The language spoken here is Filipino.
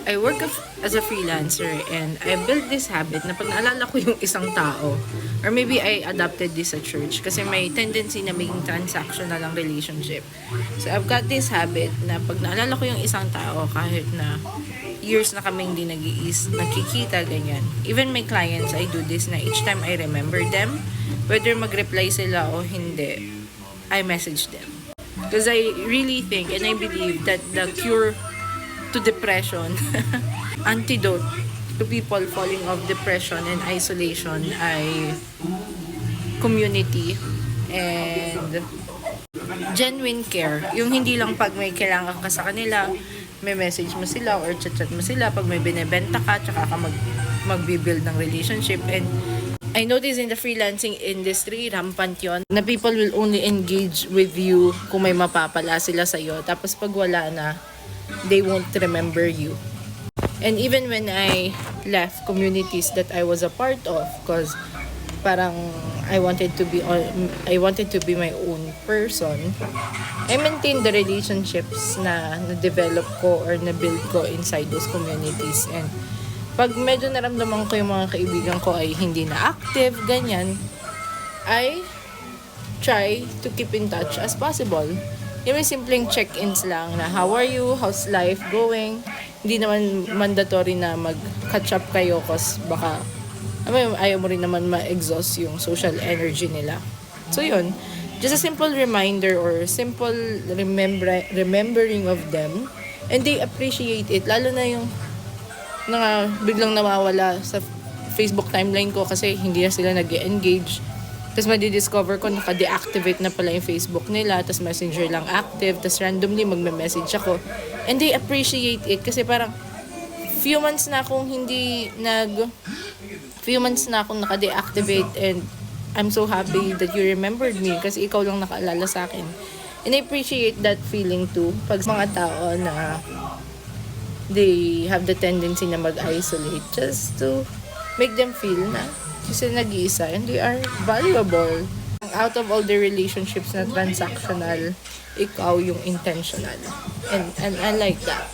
I work as a freelancer and I built this habit na pag naalala ko yung isang tao, or maybe I adopted this sa church kasi may tendency na maging transactional ang relationship. So I've got this habit na pag naalala ko yung isang tao, kahit na years na kaming di nakikita, ganyan. Even my clients, I do this na each time I remember them, whether mag-reply sila o hindi, I message them. Because I really think and I believe that the cure to depression, antidote to people falling of depression and isolation ay community and genuine care. Yung hindi lang pag may kailangan ka sa kanila, may message mo sila or chat-chat mo sila. Pag may binebenta ka, tsaka ka mag-build ng relationship. And I notice in the freelancing industry, rampant yun, na people will only engage with you kung may mapapala sila sa'yo. Tapos pag wala na, they won't remember you. And even when I left communities that I was a part of, because parang I wanted to be my own person, I maintained the relationships na na-develop ko or na-build ko inside those communities. And pag medyo naramdaman ko yung mga kaibigan ko ay hindi na active, ganyan, I try to keep in touch as possible. Yung may simpleng check-ins lang na how are you, how's life going. Hindi naman mandatory na mag-catch up kayo kasi baka ayaw mo rin naman ma-exhaust yung social energy nila. So yun, just a simple reminder or simple remembering of them, and they appreciate it. Lalo na yung biglang nawawala sa Facebook timeline ko kasi hindi na sila nag-engage. Tapos madidiscover ko naka-deactivate na pala yung Facebook nila, tapos Messenger lang active, tapos randomly magme-message ako. And they appreciate it kasi parang few months na akong naka-deactivate, and I'm so happy that you remembered me kasi ikaw lang nakaalala sa akin. And I appreciate that feeling too pag mga tao na they have the tendency na mag-isolate, just to make them feel na kasi nag-iisa and they are valuable. Out of all the relationships na transactional, ikaw yung intentional. And I like that.